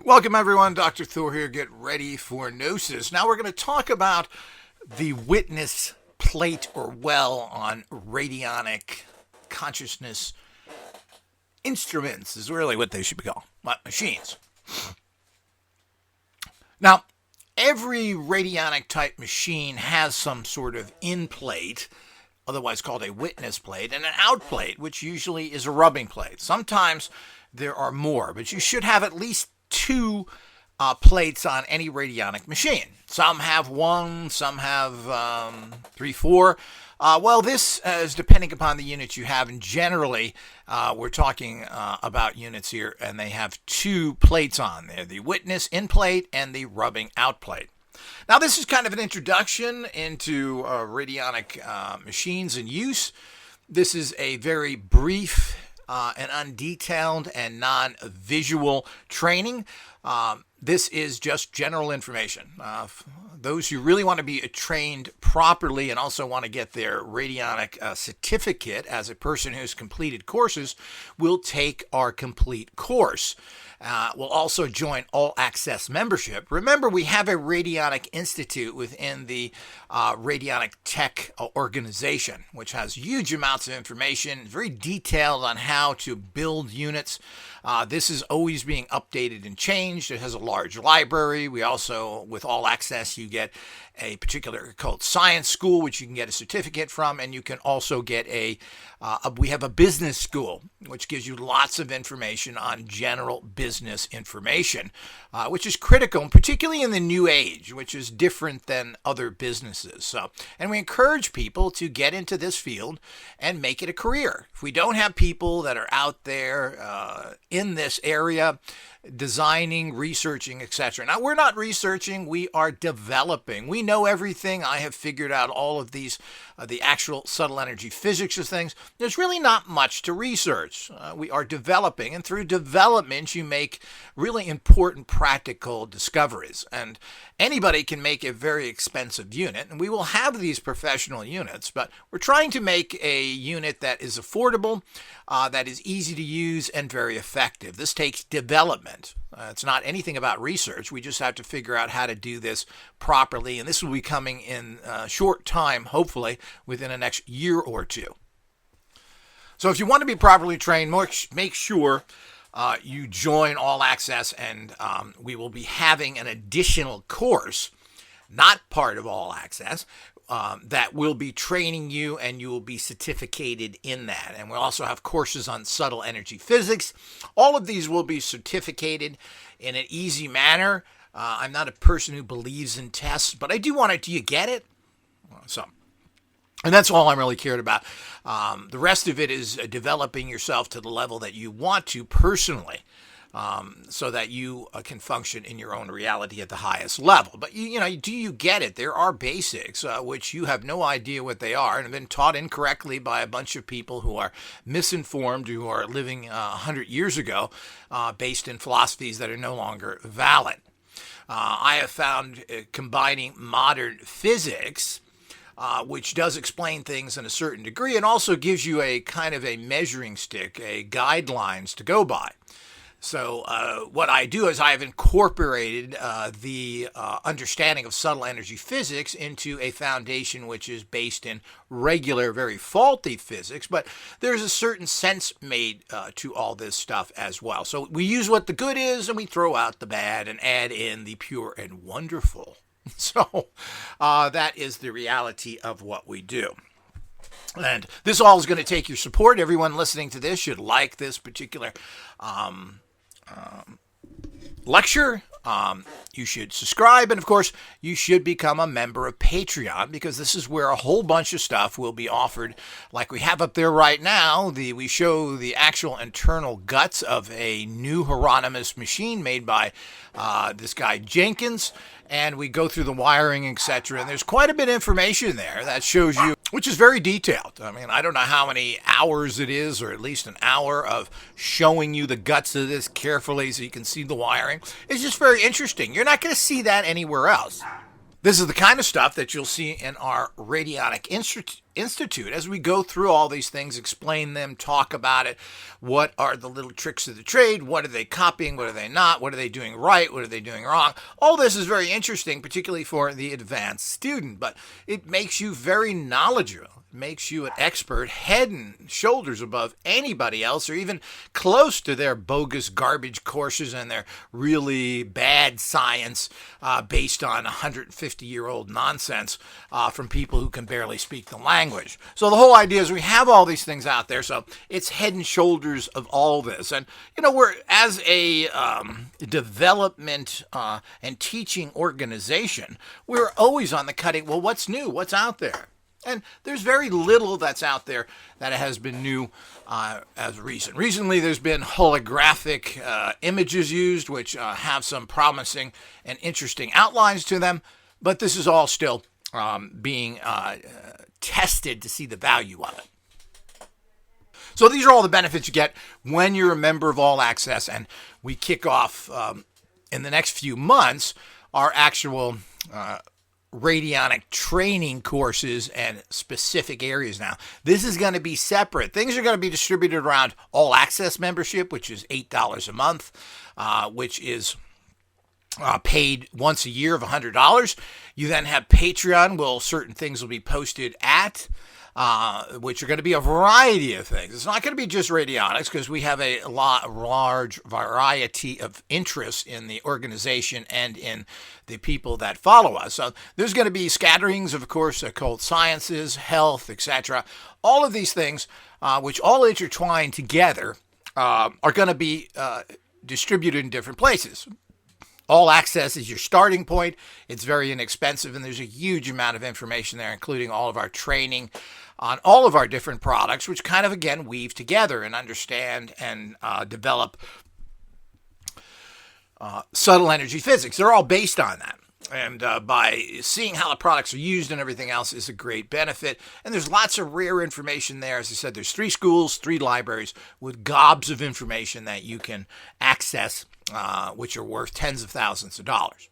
Welcome everyone, Dr. Thor here. Get ready for Gnosis. Now we're going to talk about the witness plate or well on radionic consciousness instruments is really what they should be called, not machines. Now, every radionic type machine has some sort of in plate, otherwise called a witness plate, and an out plate, which usually is a rubbing plate. Sometimes there are more, but you should have at least two plates on any radionic machine. Some have one, some have 3, 4. Well, this is depending upon the units you have, and generally we're talking about units here, and they have two plates on there, the witness in plate and the rubbing out plate. Now, this is kind of an introduction into radionic machines in use. This is a very brief and undetailed and non-visual training. This is just general information. Those who really want to be trained properly and also want to get their radionic certificate as a person who's completed courses will take our complete course. We'll also join All Access membership. Remember, we have a Radionic Institute within the Radionic Tech organization, which has huge amounts of information, very detailed on how to build units. This is always being updated and changed. It has a large library. We also, with All Access, you get a particular called science school, which you can get a certificate from, and you can also get we have a business school, which gives you lots of information on general business information, which is critical, and particularly in the new age, which is different than other businesses. And we encourage people to get into this field and make it a career. If we don't have people that are out there in this area, designing, researching, etc. Now, we're not researching, we are developing. We know everything. I have figured out all of these, the actual subtle energy physics of things. There's really not much to research. We are developing, and through development, you make really important practical discoveries. And anybody can make a very expensive unit, and we will have these professional units, but we're trying to make a unit that is affordable, that is easy to use, and very effective. This takes development. It's not anything about research. We just have to figure out how to do this properly, and this will be coming in a short time, hopefully, within the next year or two. So if you want to be properly trained, make sure you join All Access, and we will be having an additional course, not part of All Access, that will be training you, and you will be certificated in that. And we'll also have courses on subtle energy physics. All of these will be certificated in an easy manner. I'm not a person who believes in tests, but I do want it. Do you get it? And that's all I'm really cared about. The rest of it is developing yourself to the level that you want to personally, so that you can function in your own reality at the highest level. But, do you get it? There are basics, which you have no idea what they are, and have been taught incorrectly by a bunch of people who are misinformed, who are living 100 years ago, based in philosophies that are no longer valid. I have found combining modern physics, which does explain things in a certain degree, and also gives you a kind of a measuring stick, a guidelines to go by. So what I do is I have incorporated the understanding of subtle energy physics into a foundation which is based in regular, very faulty physics, but there's a certain sense made to all this stuff as well. So we use what the good is, and we throw out the bad and add in the pure and wonderful. So that is the reality of what we do. And this all is going to take your support. Everyone listening to this should like this particular lecture. You should subscribe, and of course you should become a member of Patreon, because this is where a whole bunch of stuff will be offered, like we have up there right now. We show the actual internal guts of a new Hieronymus machine made by this guy Jenkins, and we go through the wiring, etc. And there's quite a bit of information there that shows you, which is very detailed. I mean, I don't know how many hours it is, or at least an hour of showing you the guts of this carefully so you can see the wiring. It's just very interesting. You're not going to see that anywhere else. This is the kind of stuff that you'll see in our Radionic Institute as we go through all these things, explain them, talk about it. What are the little tricks of the trade? What are they copying? What are they not? What are they doing right? What are they doing wrong? All this is very interesting, particularly for the advanced student, but it makes you very knowledgeable. Makes you an expert head and shoulders above anybody else, or even close to their bogus garbage courses and their really bad science based on 150-year-old nonsense from people who can barely speak the language. So the whole idea is we have all these things out there, so it's head and shoulders of all this. And, we're, as a development and teaching organization, we're always on the cutting, well, what's new? What's out there? And there's very little that's out there that has been new as recent. Recently, there's been holographic images used, which have some promising and interesting outlines to them. But this is all still being tested to see the value of it. So these are all the benefits you get when you're a member of All Access. And we kick off in the next few months our actual radionic training courses and specific areas now. This is going to be separate. Things are going to be distributed around All Access membership, which is $8 a month, which is paid once a year of $100. You then have Patreon, where certain things will be posted at, which are going to be a variety of things. It's not going to be just radionics, because we have a large variety of interests in the organization and in the people that follow us. So there's going to be scatterings, of course, occult sciences, health, etc. All of these things, which all intertwine together, are going to be distributed in different places. All Access is your starting point. It's very inexpensive, and there's a huge amount of information there, including all of our training on all of our different products, which kind of, again, weave together and understand and develop subtle energy physics. They're all based on that. And by seeing how the products are used and everything else is a great benefit. And there's lots of rare information there. As I said, there's 3 schools, 3 libraries with gobs of information that you can access, which are worth tens of thousands of dollars.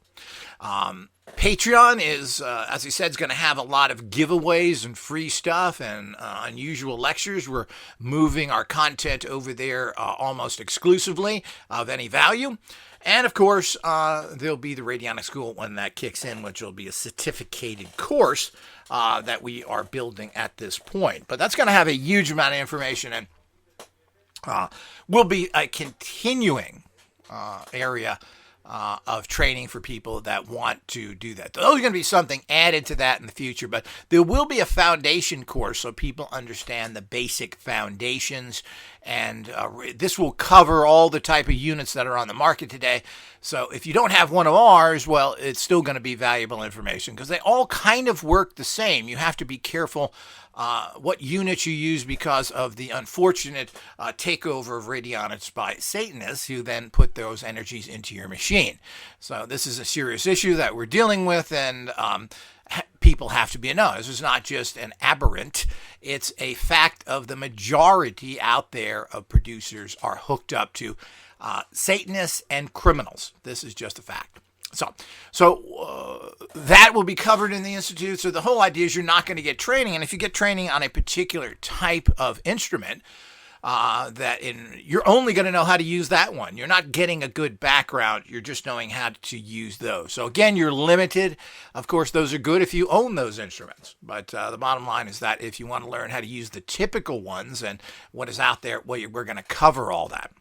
Patreon is, as I said, is going to have a lot of giveaways and free stuff and unusual lectures. We're moving our content over there almost exclusively of any value. And, of course, there'll be the Radionic School when that kicks in, which will be a certificated course that we are building at this point. But that's going to have a huge amount of information and will be a continuing area of training for people that want to do that. There's going to be something added to that in the future, but there will be a foundation course so people understand the basic foundations, and this will cover all the type of units that are on the market today. So if you don't have one of ours, well, it's still going to be valuable information because they all kind of work the same. You have to be careful what units you use because of the unfortunate takeover of radionics by Satanists who then put those energies into your machine. So this is a serious issue that we're dealing with, and people have to be know. This is not just an aberrant. It's a fact of the majority out there of producers are hooked up to Satanists and criminals. This is just a fact. So that will be covered in the Institute. So the whole idea is you're not going to get training. And if you get training on a particular type of instrument, you're only going to know how to use that one. You're not getting a good background. You're just knowing how to use those. So again, you're limited. Of course, those are good if you own those instruments. But the bottom line is that if you want to learn how to use the typical ones and what is out there, well, we're going to cover all that.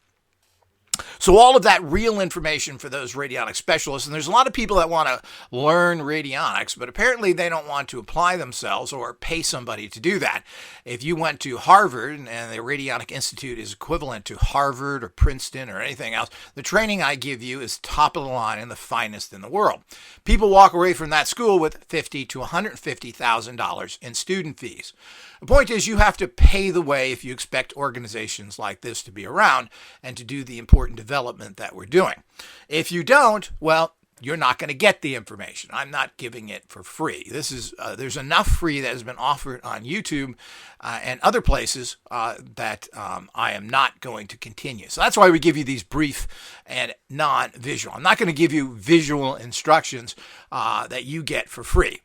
So all of that real information for those radionic specialists, and there's a lot of people that want to learn radionics, but apparently they don't want to apply themselves or pay somebody to do that. If you went to Harvard, and the Radionic Institute is equivalent to Harvard or Princeton or anything else, the training I give you is top of the line and the finest in the world. People walk away from that school with $50,000 to $150,000 in student fees. The point is you have to pay the way if you expect organizations like this to be around and to do the important development that we're doing. If you don't, well, you're not going to get the information. I'm not giving it for free. There's enough free that has been offered on YouTube and other places that I am not going to continue. So that's why we give you these brief and non-visual. I'm not going to give you visual instructions that you get for free.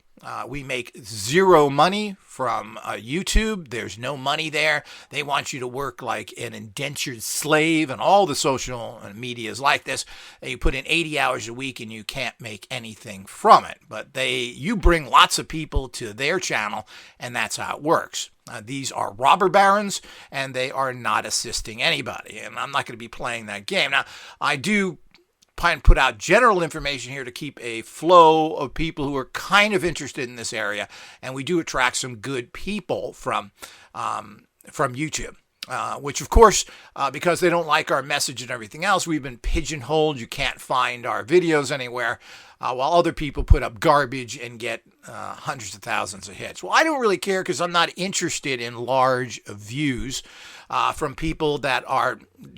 We make zero money from YouTube. There's no money there. They want you to work like an indentured slave, and all the social media is like this. You put in 80 hours a week and you can't make anything from it. But you bring lots of people to their channel, and that's how it works. These are robber barons, and they are not assisting anybody. And I'm not going to be playing that game. Now, I do put out general information here to keep a flow of people who are kind of interested in this area, and we do attract some good people from YouTube. Which, of course, because they don't like our message and everything else, we've been pigeonholed. You can't find our videos anywhere, while other people put up garbage and get hundreds of thousands of hits. Well, I don't really care because I'm not interested in large views from people that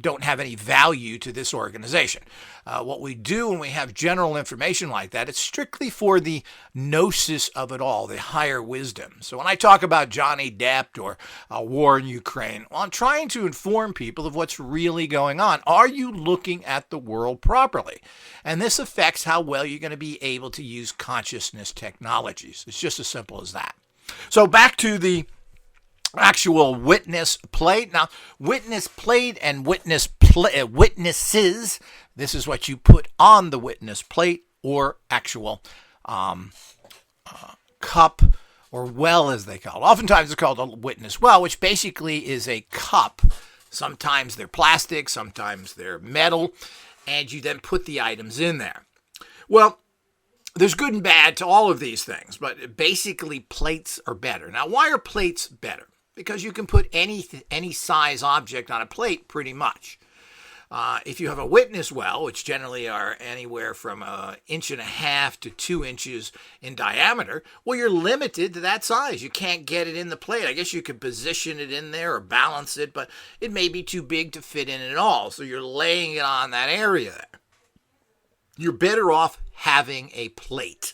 don't have any value to this organization. What we do when we have general information like that, it's strictly for the gnosis of it all, the higher wisdom. So when I talk about Johnny Depp or war in Ukraine, well, I'm trying to inform people of what's really going on. Are you looking at the world properly? And this affects how well you're going to be able to use consciousness technologies. It's just as simple as that. So back to the actual witness plate. Now, witness plate and witnesses, this is what you put on the witness plate or actual cup or well, as they call it. Oftentimes it's called a witness well, which basically is a cup. Sometimes they're plastic, sometimes they're metal, and you then put the items in there. Well, there's good and bad to all of these things, but basically plates are better. Now, why are plates better? Because you can put any size object on a plate pretty much. If you have a witness well, which generally are anywhere from 1.5 inches to 2 inches in diameter, well, you're limited to that size. You can't get it in the plate. I guess you could position it in there or balance it, but it may be too big to fit in at all. So you're laying it on that area there. You're better off having a plate.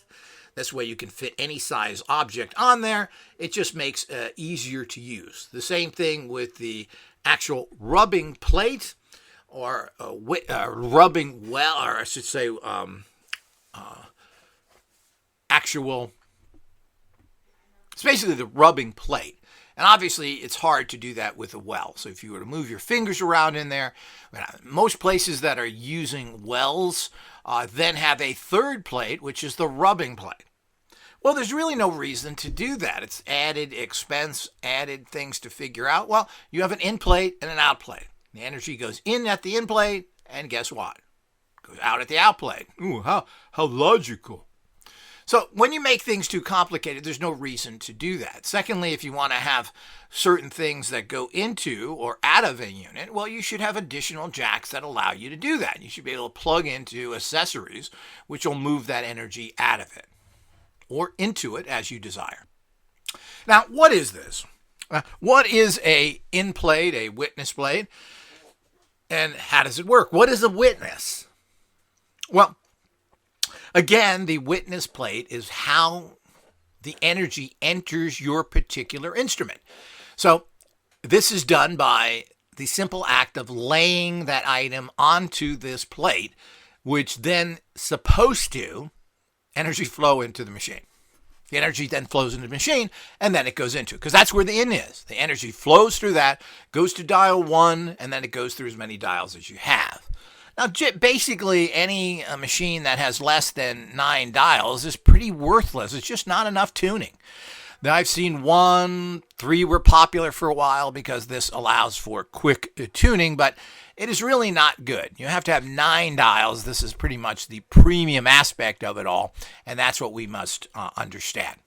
This way you can fit any size object on there. It just makes easier to use. The same thing with the actual rubbing plate or rubbing well, or I should say actual, it's basically the rubbing plate. And obviously, it's hard to do that with a well. So if you were to move your fingers around in there, most places that are using wells then have a third plate, which is the rubbing plate. Well, there's really no reason to do that. It's added expense, added things to figure out. Well, you have an in plate and an out plate. The energy goes in at the in plate, and guess what? It goes out at the out plate. Ooh, how logical. So when you make things too complicated, there's no reason to do that. Secondly, if you want to have certain things that go into or out of a unit, well, you should have additional jacks that allow you to do that. You should be able to plug into accessories, which will move that energy out of it or into it as you desire. Now, what is this? What is a in plate, a witness plate, and how does it work? What is a witness? Well, again, the witness plate is how the energy enters your particular instrument. So this is done by the simple act of laying that item onto this plate, which then supposed to energy flow into the machine. The energy then flows into the machine, and then it goes into it, because that's where the in is. The energy flows through that, goes to dial 1, and then it goes through as many dials as you have. Now, basically, any machine that has less than 9 dials is pretty worthless. It's just not enough tuning. Now, I've seen 1, 3 were popular for a while because this allows for quick tuning, but it is really not good. You have to have 9 dials. This is pretty much the premium aspect of it all, and that's what we must understand.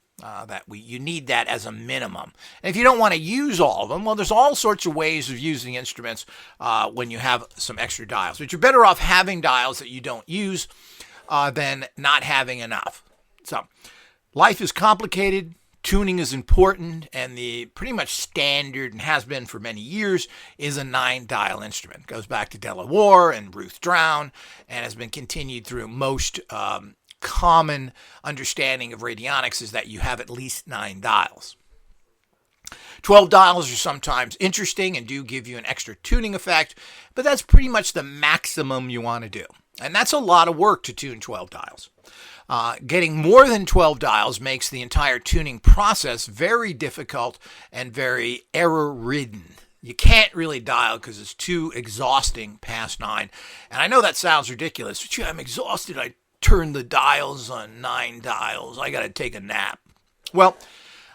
You need that as a minimum. And if you don't want to use all of them, well, there's all sorts of ways of using instruments when you have some extra dials. But you're better off having dials that you don't use than not having enough. So life is complicated. tuning is important, and the pretty much standard, and has been for many years, is a 9-dial instrument. It goes back to Delaware and Ruth Drown, and has been continued through most common understanding of radionics is that you have at least 9 dials. 12 dials are sometimes interesting and do give you an extra tuning effect, but that's pretty much the maximum you want to do. And that's a lot of work to tune 12 dials. Getting more than 12 dials makes the entire tuning process very difficult and very error-ridden. You can't really dial because it's too exhausting past 9. And I know that sounds ridiculous, but I'm exhausted. I turned the dials on 9 dials. I got to take a nap. Well,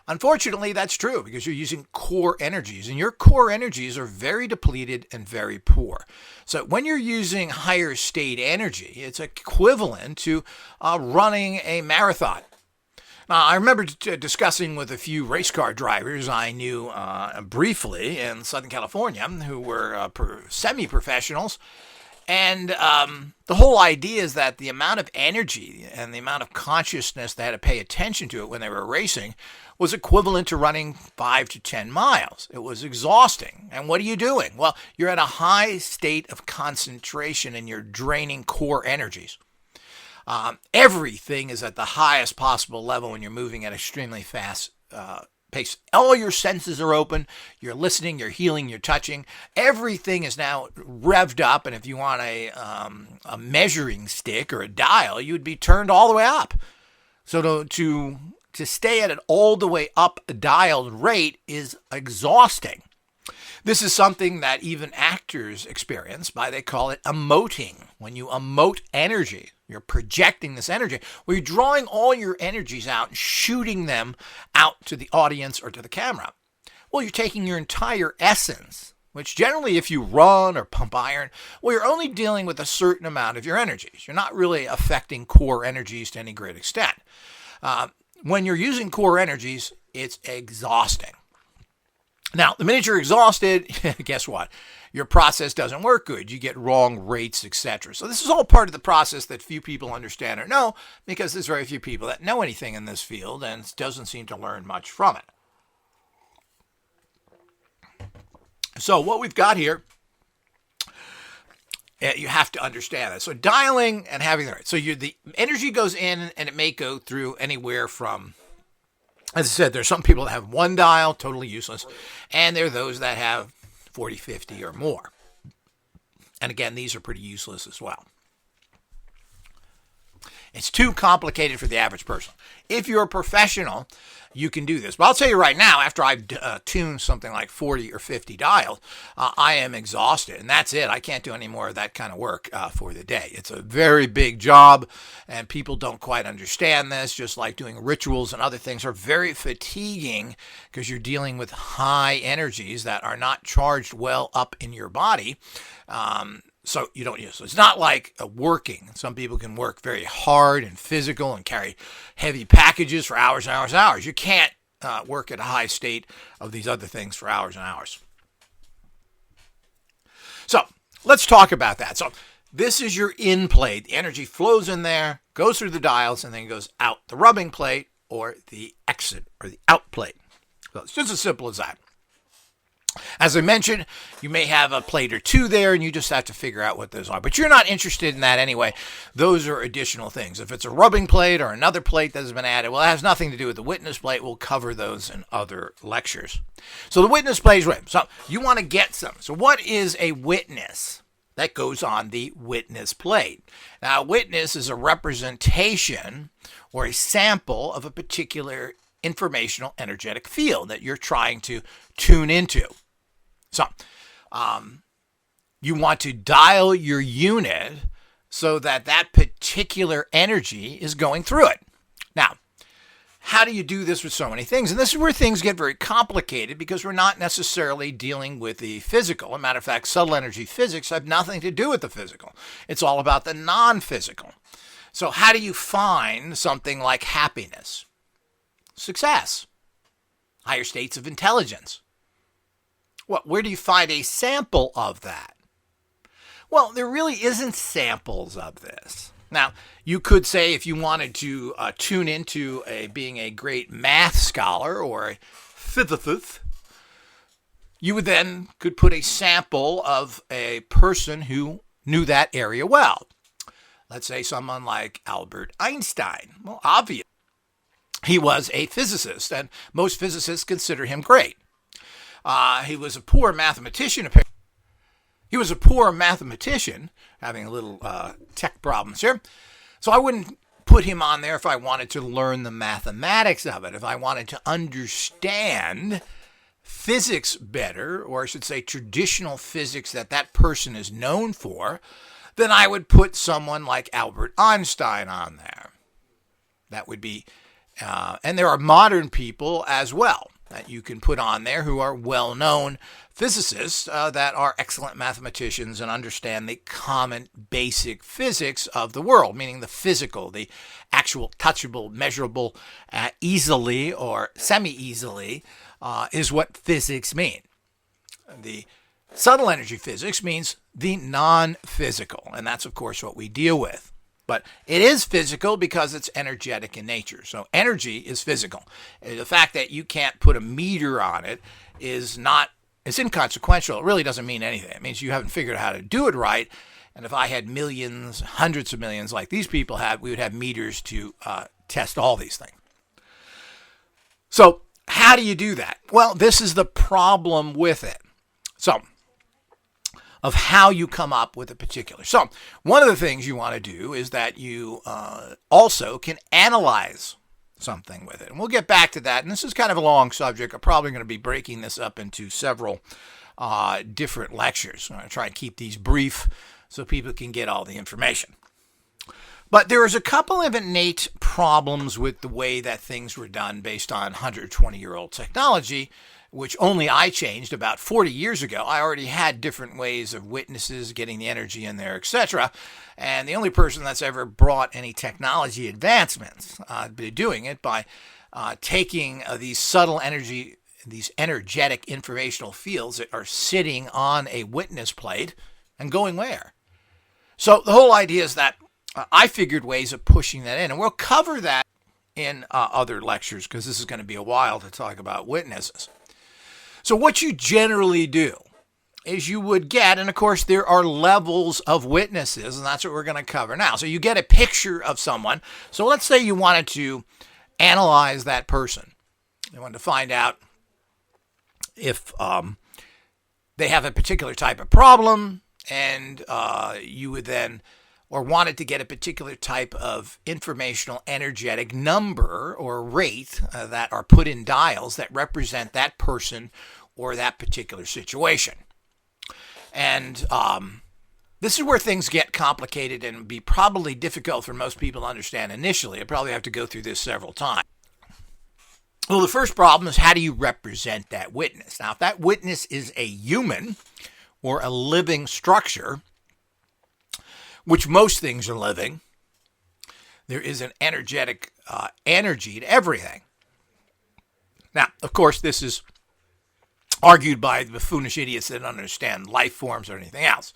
unfortunately, that's true because you're using core energies, and your core energies are very depleted and very poor. So when you're using higher state energy, it's equivalent to running a marathon. Now, I remember discussing with a few race car drivers I knew briefly in Southern California who were semi-professionals. And the whole idea is that the amount of energy and the amount of consciousness they had to pay attention to it when they were racing was equivalent to running 5 to 10 miles. It was exhausting. And what are you doing? Well, you're at a high state of concentration and you're draining core energies. Everything is at the highest possible level when you're moving at extremely fast pace. All your senses are open. You're listening, you're healing, you're touching. Everything is now revved up. And if you want a measuring stick or a dial, you'd be turned all the way up. So to stay at an all the way up dialed rate is exhausting. This is something that even actors experience by, they call it emoting. When you emote energy, you're projecting this energy. Well, you're drawing all your energies out and shooting them out to the audience or to the camera. Well, you're taking your entire essence, which generally if you run or pump iron, well, you're only dealing with a certain amount of your energies. You're not really affecting core energies to any great extent. When you're using core energies, it's exhausting. Now, the minute you're exhausted, guess what? Your process doesn't work good. You get wrong rates, etc. So this is all part of the process that few people understand or know because there's very few people that know anything in this field and doesn't seem to learn much from it. So what we've got here, you have to understand that. So dialing and having the right. So the energy goes in and it may go through anywhere from, as I said, there's some people that have 1 dial, totally useless, and there are those that have 40, 50 or more. And again, these are pretty useless as well. It's too complicated for the average person. If you're a professional, you can do this. But I'll tell you right now, after I've tuned something like 40 or 50 dials, I am exhausted. And that's it. I can't do any more of that kind of work for the day. It's a very big job, and people don't quite understand this. Just like doing rituals and other things are very fatiguing because you're dealing with high energies that are not charged well up in your body. So you don't use it. It's not like working. Some people can work very hard and physical and carry heavy packages for hours and hours and hours. You can't work at a high state of these other things for hours and hours. So let's talk about that. So this is your in plate. The energy flows in there, goes through the dials, and then goes out the rubbing plate or the exit or the out plate. So it's just as simple as that. As I mentioned, you may have a plate or two there, and you just have to figure out what those are. But you're not interested in that anyway. Those are additional things. If it's a rubbing plate or another plate that has been added, well, it has nothing to do with the witness plate. We'll cover those in other lectures. So the witness plate is right. So you want to get some. So what is a witness? That goes on the witness plate. Now, a witness is a representation or a sample of a particular informational energetic field that you're trying to tune into. So, you want to dial your unit so that that particular energy is going through it. Now, how do you do this with so many things? And this is where things get very complicated because we're not necessarily dealing with the physical. As a matter of fact, subtle energy physics have nothing to do with the physical. It's all about the non-physical. So how do you find something like happiness, success, higher states of intelligence? Well, where do you find a sample of that? Well, there really isn't samples of this. Now, you could say if you wanted to tune into being a great math scholar or a physicist, you would then could put a sample of a person who knew that area well. Let's say someone like Albert Einstein. Well, obviously, he was a physicist, and most physicists consider him great. He was a poor mathematician, apparently. He was a poor mathematician, having a little tech problems here. So I wouldn't put him on there if I wanted to learn the mathematics of it. If I wanted to understand physics better, or I should say traditional physics that person is known for, then I would put someone like Albert Einstein on there. That would be, and there are modern people as well that you can put on there who are well-known physicists that are excellent mathematicians and understand the common basic physics of the world, meaning the physical, the actual touchable, measurable, easily or semi-easily is what physics mean. The subtle energy physics means the non-physical, and that's, of course, what we deal with. But it is physical because it's energetic in nature. So energy is physical. The fact that you can't put a meter on it is not, it's inconsequential. It really doesn't mean anything. It means you haven't figured out how to do it right. And if I had millions, hundreds of millions like these people have, we would have meters to test all these things. So how do you do that? Well, this is the problem with it. So, of how you come up with a particular. So, one of the things you want to do is that you also can analyze something with it. And we'll get back to that. And this is kind of a long subject. I'm probably going to be breaking this up into several different lectures. I'm going to try and keep these brief so people can get all the information. But there is a couple of innate problems with the way that things were done based on 120-year-old technology, which only I changed about 40 years ago. I already had different ways of witnesses, getting the energy in there, etc. And the only person that's ever brought any technology advancements, doing it by taking these subtle energy, these energetic informational fields that are sitting on a witness plate and going where. So the whole idea is that I figured ways of pushing that in, and we'll cover that in other lectures because this is going to be a while to talk about witnesses. So what you generally do is you would get, and of course there are levels of witnesses, and that's what we're going to cover now. So you get a picture of someone. So let's say you wanted to analyze that person. You wanted to find out if they have a particular type of problem, and you would then, or wanted to get a particular type of informational energetic number or rate that are put in dials that represent that person or that particular situation. And this is where things get complicated and be probably difficult for most people to understand initially. I probably have to go through this several times. Well, the first problem is, how do you represent that witness? Now, if that witness is a human or a living structure, which most things are living, there is an energetic energy to everything. Now, of course, this is argued by the buffoonish idiots that don't understand life forms or anything else.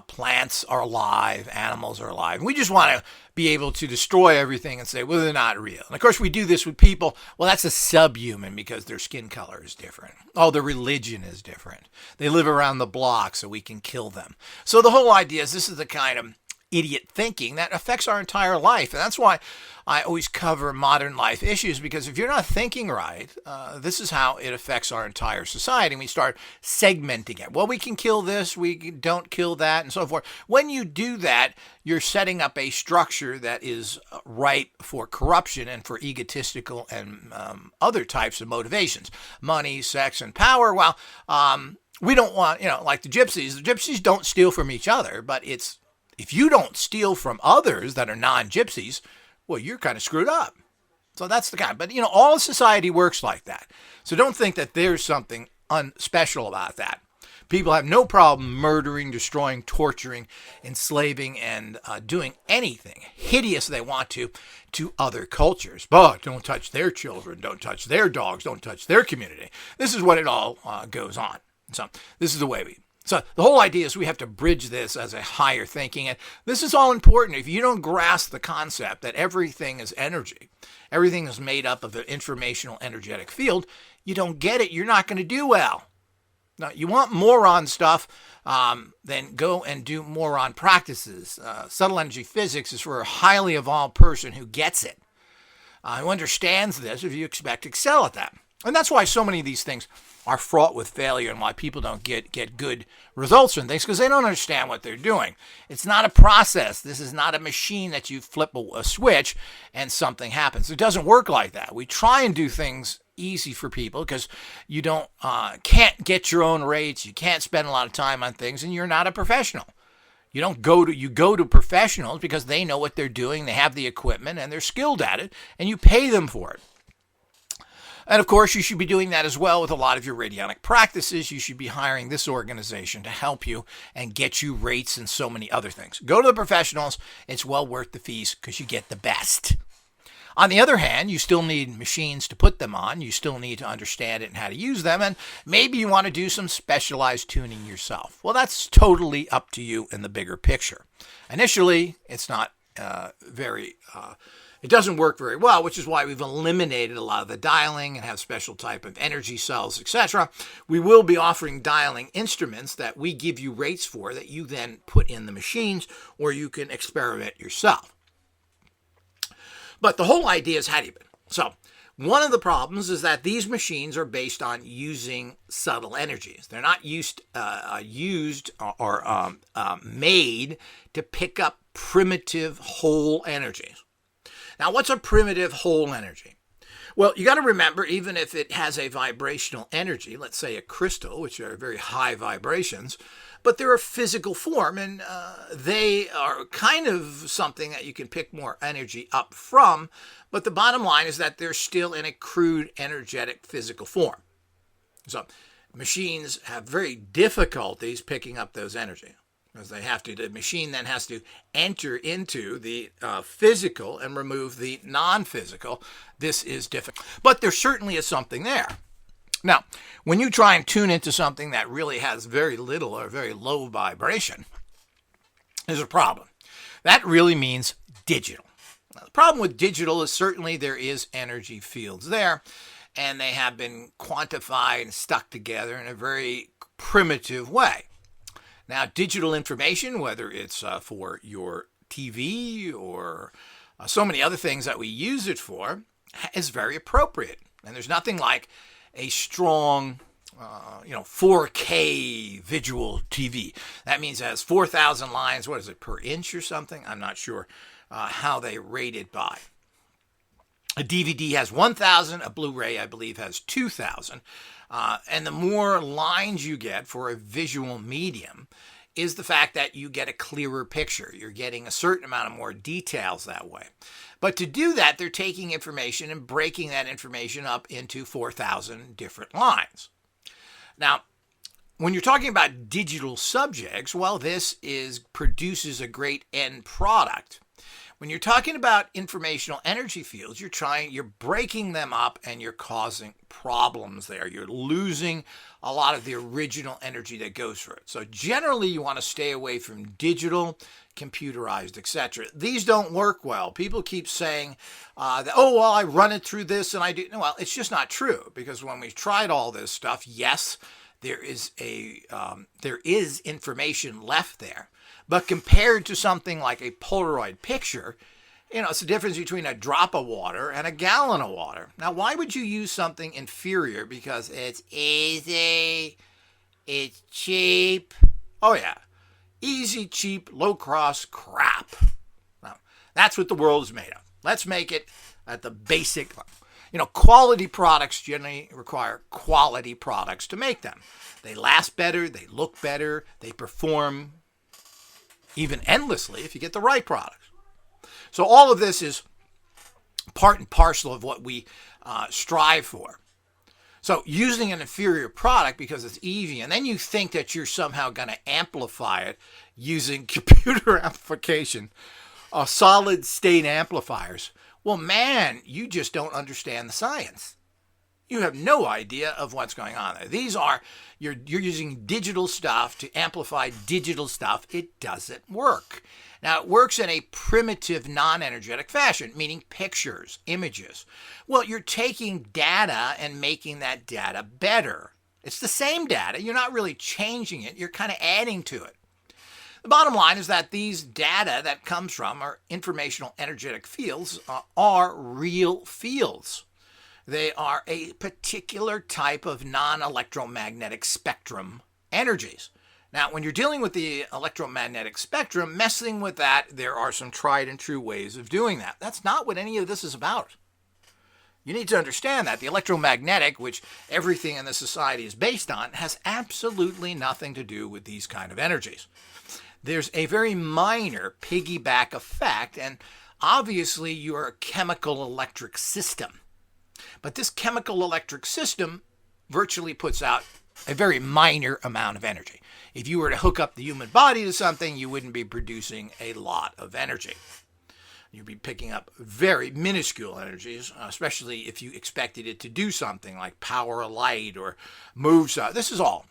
Plants are alive, animals are alive. And we just want to be able to destroy everything and say, well, they're not real. And of course, we do this with people. Well, that's a subhuman because their skin color is different. Oh, their religion is different. They live around the block, so we can kill them. So the whole idea is this is the kind of idiot thinking that affects our entire life. And that's why I always cover modern life issues, because if you're not thinking right, this is how it affects our entire society. And we start segmenting it. Well, we can kill this, we don't kill that, and so forth. When you do that, you're setting up a structure that is ripe for corruption and for egotistical and other types of motivations. Money, sex, and power. Well, we don't want, like the gypsies don't steal from each other, but if you don't steal from others that are non-gypsies, well, you're kind of screwed up. So that's the kind. But, all society works like that. So don't think that there's something unspecial about that. People have no problem murdering, destroying, torturing, enslaving, and doing anything hideous they want to other cultures. But don't touch their children, don't touch their dogs, don't touch their community. This is what it all goes on. So this is the way So the whole idea is we have to bridge this as a higher thinking. And this is all important. If you don't grasp the concept that everything is energy, everything is made up of an informational energetic field, you don't get it, you're not going to do well. Now, you want moron stuff, then go and do moron practices. Subtle energy physics is for a highly evolved person who gets it, who understands this if you expect to excel at that. And that's why so many of these things are fraught with failure and why people don't get good results from things, because they don't understand what they're doing. It's not a process. This is not a machine that you flip a switch and something happens. It doesn't work like that. We try and do things easy for people because you can't get your own rates. You can't spend a lot of time on things, and you're not a professional. You go to professionals because they know what they're doing. They have the equipment and they're skilled at it, and you pay them for it. And of course, you should be doing that as well with a lot of your radionic practices. You should be hiring this organization to help you and get you rates and so many other things. Go to the professionals. It's well worth the fees because you get the best. On the other hand, you still need machines to put them on. You still need to understand it and how to use them. And maybe you want to do some specialized tuning yourself. Well, that's totally up to you in the bigger picture. Initially, it's not it doesn't work very well, which is why we've eliminated a lot of the dialing and have special type of energy cells, etc. We will be offering dialing instruments that we give you rates for that you then put in the machines, or you can experiment yourself. But the whole idea is how do you... So one of the problems is that these machines are based on using subtle energies. They're not used or made to pick up primitive whole energies. Now, what's a primitive whole energy? Well, you got to remember, even if it has a vibrational energy, let's say a crystal, which are very high vibrations, but they're a physical form, and they are kind of something that you can pick more energy up from. But the bottom line is that they're still in a crude, energetic, physical form. So machines have very difficulties picking up those energies, because the machine then has to enter into the physical and remove the non-physical. This is difficult. But there certainly is something there. Now, when you try and tune into something that really has very little or very low vibration, there's a problem. That really means digital. Now, the problem with digital is certainly there is energy fields there, and they have been quantified and stuck together in a very primitive way. Now, digital information, whether it's for your TV or so many other things that we use it for, is very appropriate. And there's nothing like a strong, 4K visual TV. That means it has 4,000 lines, what is it, per inch or something? I'm not sure how they rate it by. A DVD has 1,000, a Blu-ray, I believe, has 2,000. And the more lines you get for a visual medium is the fact that you get a clearer picture. You're getting a certain amount of more details that way. But to do that, they're taking information and breaking that information up into 4,000 different lines. Now, when you're talking about digital subjects, well, this produces a great end product. When you're talking about informational energy fields, you're breaking them up and you're causing problems there. You're losing a lot of the original energy that goes for it. So generally, you want to stay away from digital, computerized, etc. These don't work well. People keep saying, I run it through this and I do. Well, it's just not true, because when we've tried all this stuff, yes, there is information left there. But compared to something like a Polaroid picture, it's the difference between a drop of water and a gallon of water. Now, why would you use something inferior? Because it's easy, it's cheap. Oh, yeah. Easy, cheap, low-cost crap. Now, that's what the world is made of. Let's make it at the basic level. Quality products generally require quality products to make them. They last better, they look better, they perform even endlessly if you get the right products. So all of this is part and parcel of what we strive for. So using an inferior product because it's easy, and then you think that you're somehow going to amplify it using computer amplification, solid state amplifiers. Well, man, you just don't understand the science. You have no idea of what's going on there. These are, you're using digital stuff to amplify digital stuff. It doesn't work. Now, it works in a primitive, non-energetic fashion, meaning pictures, images. Well, you're taking data and making that data better. It's the same data. You're not really changing it. You're kind of adding to it. The bottom line is that these data that comes from our informational energetic fields are real fields. They are a particular type of non-electromagnetic spectrum energies. Now, when you're dealing with the electromagnetic spectrum, messing with that, there are some tried and true ways of doing that. That's not what any of this is about. You need to understand that the electromagnetic, which everything in the society is based on, has absolutely nothing to do with these kind of energies. There's a very minor piggyback effect, and obviously you're a chemical electric system. But this chemical electric system virtually puts out a very minor amount of energy. If you were to hook up the human body to something, you wouldn't be producing a lot of energy. You'd be picking up very minuscule energies, especially if you expected it to do something like power a light or move something. This is all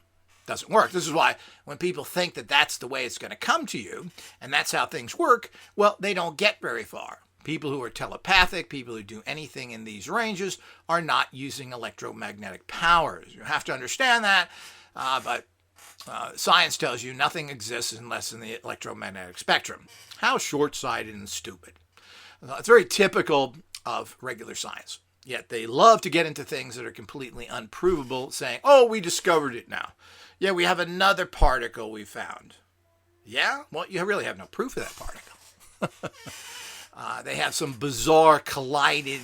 doesn't work. This is why when people think that that's the way it's going to come to you and that's how things work, well, they don't get very far. People who are telepathic, people who do anything in these ranges are not using electromagnetic powers. You have to understand that, but science tells you nothing exists unless in the electromagnetic spectrum. How short-sighted and stupid. It's very typical of regular science. Yet they love to get into things that are completely unprovable, saying, oh, we discovered it now. Yeah, we have another particle we found. Yeah? Well, you really have no proof of that particle. They have some bizarre collided,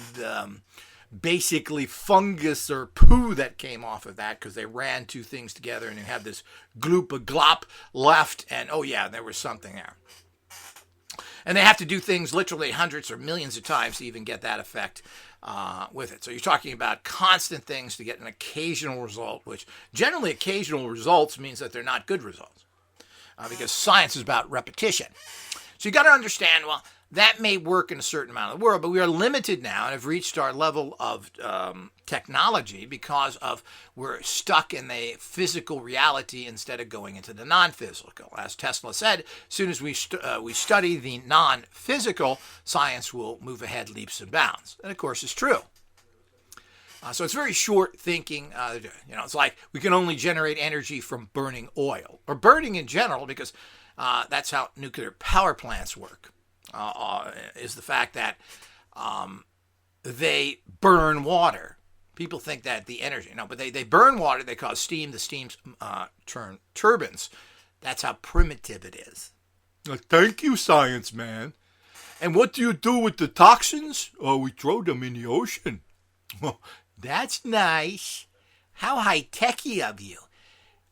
basically fungus or poo that came off of that because they ran two things together and you had this gloop of glop left and, oh yeah, there was something there. And they have to do things literally hundreds or millions of times to even get that effect with it. So you're talking about constant things to get an occasional result, which generally occasional results means that they're not good results because science is about repetition. So you got to understand, well, that may work in a certain amount of the world, but we are limited now and have reached our level of technology because of we're stuck in the physical reality instead of going into the non-physical. As Tesla said, as soon as we study the non-physical, science will move ahead leaps and bounds. And of course, it's true. So it's very short thinking. It's like we can only generate energy from burning oil or burning in general because that's how nuclear power plants work. Is the fact that they burn water. People think that the energy, no, but they burn water, they cause steam, the steams turn turbines. That's how primitive it is. Thank you, science man. And what do you do with the toxins? Oh, we throw them in the ocean. Well, that's nice. How high-techy of you.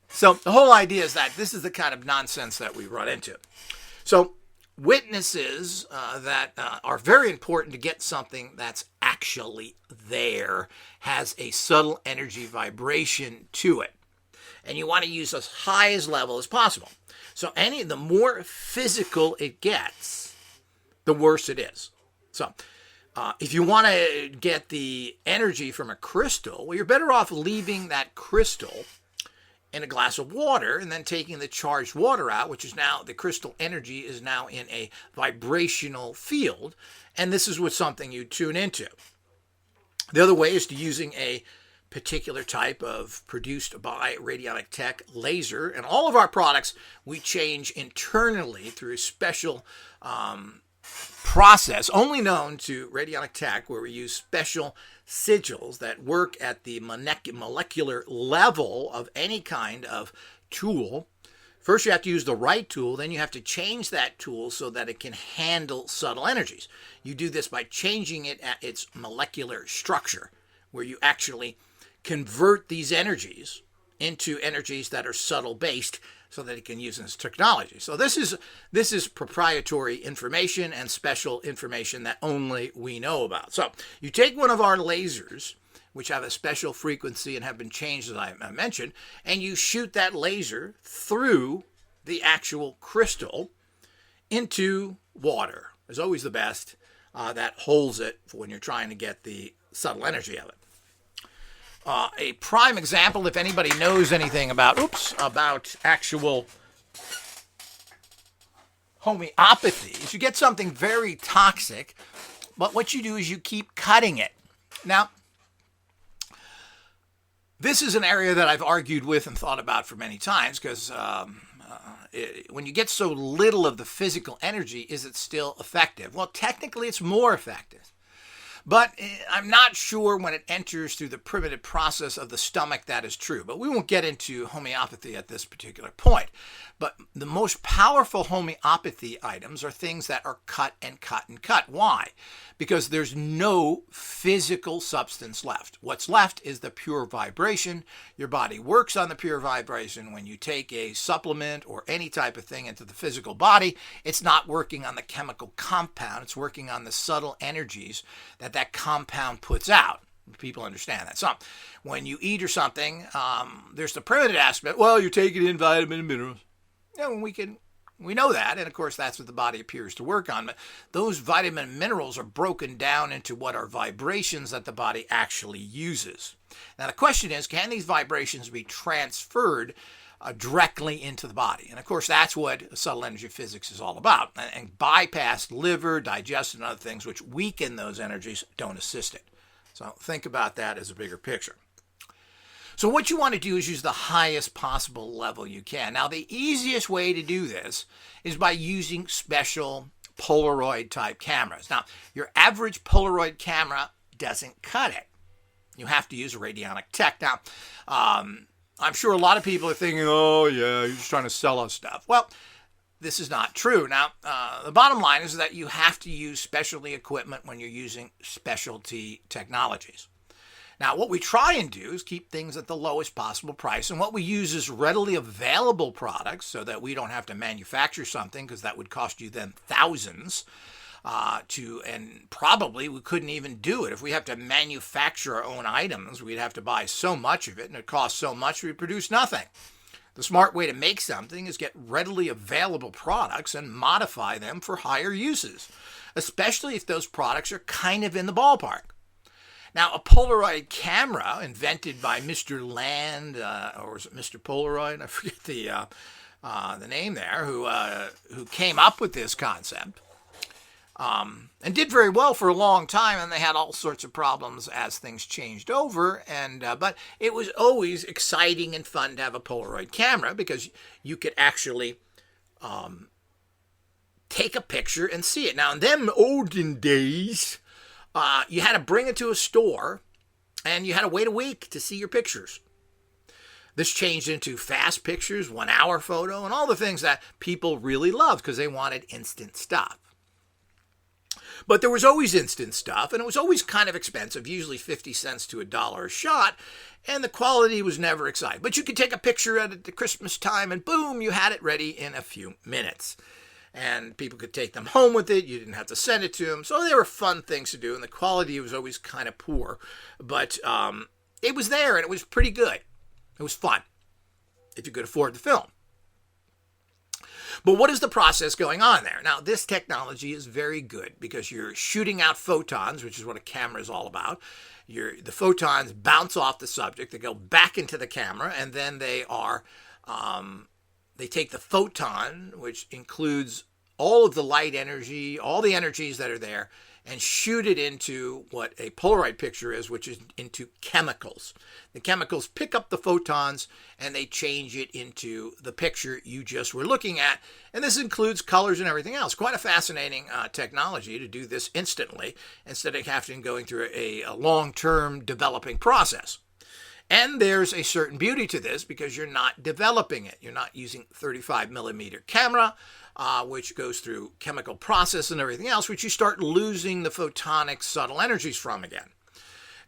So the whole idea is that this is the kind of nonsense that we run into. So witnesses that are very important to get something that's actually there, has a subtle energy vibration to it. And you want to use as high as level as possible. So the more physical it gets, the worse it is. So if you want to get the energy from a crystal, well, you're better off leaving that crystal in a glass of water and then taking the charged water out, which is now, the crystal energy is now in a vibrational field. And this is what something you tune into. The other way is to using a particular type of produced by Radionic Tech laser. And all of our products we change internally through a special process only known to Radionic Tech, where we use special sigils that work at the molecular level of any kind of tool. First, you have to use the right tool. Then you have to change that tool so that it can handle subtle energies. You do this by changing it at its molecular structure, where you actually convert these energies into energies that are subtle based so that it can use this technology. So this is proprietary information and special information that only we know about. So you take one of our lasers, which have a special frequency and have been changed, as I mentioned, and you shoot that laser through the actual crystal into water. It's always the best that holds it when you're trying to get the subtle energy of it. A prime example, if anybody knows anything about actual homeopathy, is you get something very toxic, but what you do is you keep cutting it. Now, this is an area that I've argued with and thought about for many times, because when you get so little of the physical energy, is it still effective? Well, technically it's more effective. But I'm not sure when it enters through the primitive process of the stomach that is true. But we won't get into homeopathy at this particular point. But the most powerful homeopathy items are things that are cut and cut and cut. Why? Because there's no physical substance left. What's left is the pure vibration. Your body works on the pure vibration. When you take a supplement or any type of thing into the physical body, it's not working on the chemical compound. It's working on the subtle energies that compound puts out. People understand that. So when you eat or something, there's the primitive aspect. Well, you're taking in vitamin and minerals. Yeah, we know that, and of course that's what the body appears to work on. But those vitamin and minerals are broken down into what are vibrations that the body actually uses. Now the question is, can these vibrations be transferred directly into the body? And of course that's what subtle energy physics is all about. And bypass liver, digestion, and other things which weaken those energies don't assist it. So think about that as a bigger picture. So what you want to do is use the highest possible level you can. Now, the easiest way to do this is by using special Polaroid type cameras. Now, your average Polaroid camera doesn't cut it. You have to use a radionic tech. Now, I'm sure a lot of people are thinking, oh yeah, you're just trying to sell us stuff. Well, this is not true. Now, the bottom line is that you have to use specialty equipment when you're using specialty technologies. Now, what we try and do is keep things at the lowest possible price, and what we use is readily available products so that we don't have to manufacture something, because that would cost you then thousands and probably we couldn't even do it. If we have to manufacture our own items, we'd have to buy so much of it, and it costs so much we produce nothing. The smart way to make something is get readily available products and modify them for higher uses, especially if those products are kind of in the ballpark. Now, a Polaroid camera invented by Mr. Land, or was it Mr. Polaroid? I forget the name there, who came up with this concept, and did very well for a long time, and they had all sorts of problems as things changed over. But it was always exciting and fun to have a Polaroid camera, because you could actually take a picture and see it. Now, in them olden days, you had to bring it to a store, and you had to wait a week to see your pictures. This changed into fast pictures, 1 hour photo, and all the things that people really loved because they wanted instant stuff. But there was always instant stuff, and it was always kind of expensive, usually 50 cents to $1 a shot, and the quality was never exciting. But you could take a picture at the Christmas time, and boom, you had it ready in a few minutes. And people could take them home with it. You didn't have to send it to them. So they were fun things to do, and the quality was always kind of poor. But it was there, and it was pretty good. It was fun, if you could afford the film. But what is the process going on there? Now, this technology is very good because you're shooting out photons, which is what a camera is all about. The photons bounce off the subject. They go back into the camera, and then they take the photon, which includes all of the light energy, all the energies that are there, and shoot it into what a Polaroid picture is, which is into chemicals. The chemicals pick up the photons and they change it into the picture you just were looking at. And this includes colors and everything else. Quite a fascinating technology to do this instantly instead of having going through a long-term developing process. And there's a certain beauty to this because you're not developing it. You're not using 35 millimeter camera, which goes through chemical process and everything else, which you start losing the photonic subtle energies from again.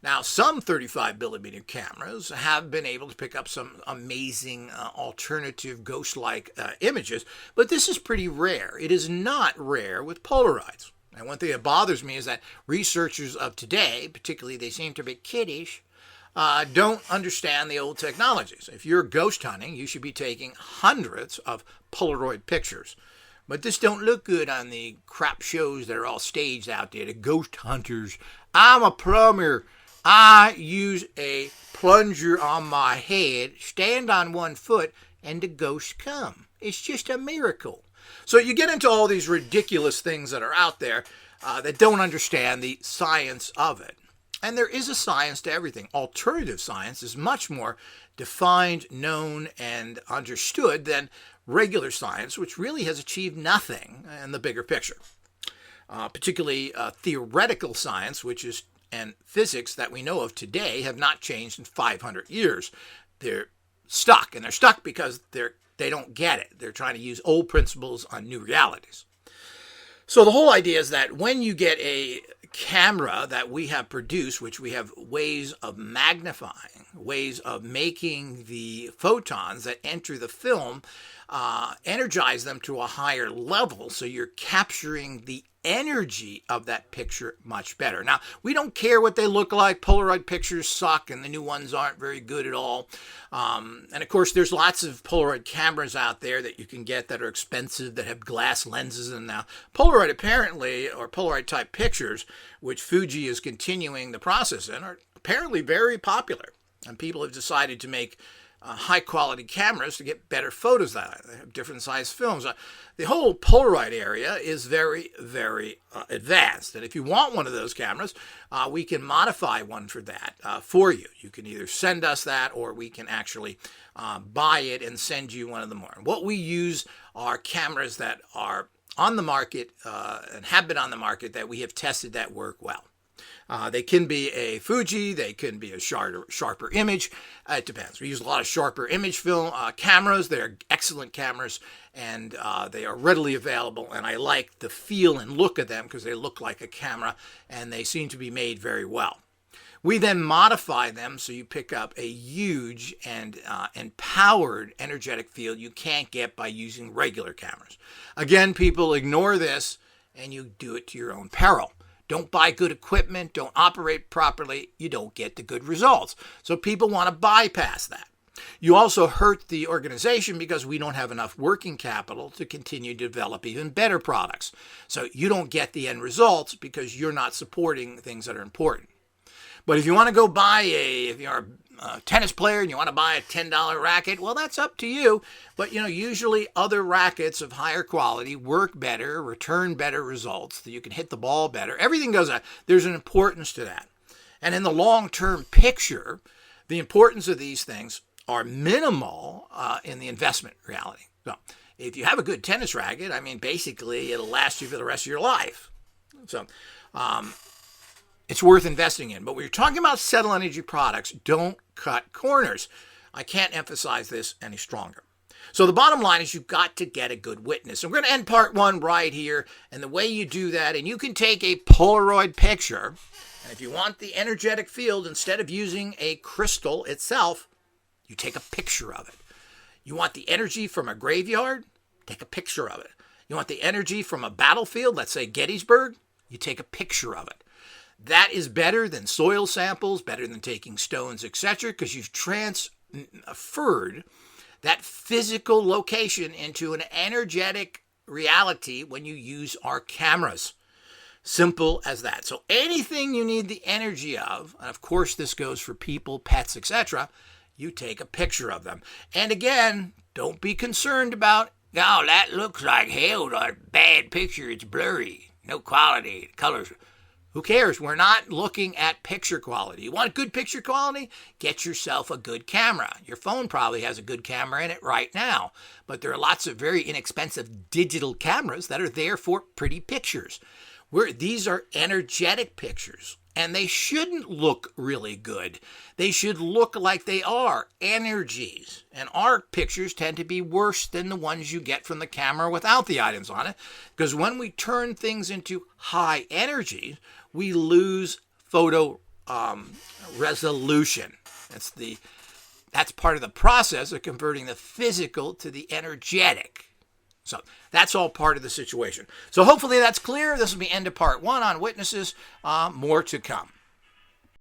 Now, some 35 millimeter cameras have been able to pick up some amazing alternative ghost-like images, but this is pretty rare. It is not rare with Polaroids. And one thing that bothers me is that researchers of today, particularly they seem to be kiddish, don't understand the old technologies. If you're ghost hunting, you should be taking hundreds of Polaroid pictures. But this don't look good on the crap shows that are all staged out there, the ghost hunters. I'm a plumber. I use a plunger on my head, stand on one foot, and the ghosts come. It's just a miracle. So you get into all these ridiculous things that are out there that don't understand the science of it. And there is a science to everything. Alternative science is much more defined, known, and understood than regular science, which really has achieved nothing in the bigger picture. Particularly theoretical science, and physics that we know of today have not changed in 500 years. They're stuck, and they're stuck because they don't get it. They're trying to use old principles on new realities. So the whole idea is that when you get a camera that we have produced, which we have ways of magnifying, ways of making the photons that enter the film, energize them to a higher level, so you're capturing the energy of that picture much better. Now, we don't care what they look like. Polaroid pictures suck, and the new ones aren't very good at all. And of course, there's lots of Polaroid cameras out there that you can get that are expensive, that have glass lenses. And now, Polaroid apparently, or Polaroid type pictures, which Fuji is continuing the process in, are apparently very popular. And people have decided to make high quality cameras to get better photos that they have different size films. The whole Polaroid area is very, very advanced. And if you want one of those cameras, we can modify one for that for you. You can either send us that, or we can actually buy it and send you one of them more. And what we use are cameras that are on the market and have been on the market that we have tested that work well. They can be a Fuji, they can be a sharper image. It depends. We use a lot of sharper image film cameras. They're excellent cameras, and they are readily available. And I like the feel and look of them because they look like a camera, and they seem to be made very well. We then modify them so you pick up a huge and empowered energetic field you can't get by using regular cameras. Again, people ignore this, and you do it to your own peril. Don't buy good equipment, don't operate properly, you don't get the good results. So people want to bypass that. You also hurt the organization because we don't have enough working capital to continue to develop even better products. So you don't get the end results because you're not supporting things that are important. But if you want to go buy if you're a tennis player and you want to buy a $10 racket, well, that's up to you. But, usually other rackets of higher quality work better, return better results, that you can hit the ball better. Everything goes on. There's an importance to that. And in the long-term picture, the importance of these things are minimal in the investment reality. So if you have a good tennis racket, basically it'll last you for the rest of your life. So, it's worth investing in. But when you're talking about settle energy products, don't cut corners. I can't emphasize this any stronger. So the bottom line is you've got to get a good witness. And we're going to end part one right here. And the way you do that, and you can take a Polaroid picture, and if you want the energetic field, instead of using a crystal itself, you take a picture of it. You want the energy from a graveyard? Take a picture of it. You want the energy from a battlefield, let's say Gettysburg? You take a picture of it. That is better than soil samples, better than taking stones, etc., because you've transferred that physical location into an energetic reality when you use our cameras. Simple as that. So anything you need the energy of, and of course this goes for people, pets, etc., you take a picture of them. And again, don't be concerned about, oh, that looks like hell, a bad picture, it's blurry, no quality, colors. Who cares? We're not looking at picture quality. You want good picture quality? Get yourself a good camera. Your phone probably has a good camera in it right now, but there are lots of very inexpensive digital cameras that are there for pretty pictures. These are energetic pictures, and they shouldn't look really good. They should look like they are energies, and our pictures tend to be worse than the ones you get from the camera without the items on it, because when we turn things into high energy, we lose photo resolution. That's part of the process of converting the physical to the energetic. So that's all part of the situation. So hopefully that's clear. This will be end of part one on witnesses. More to come.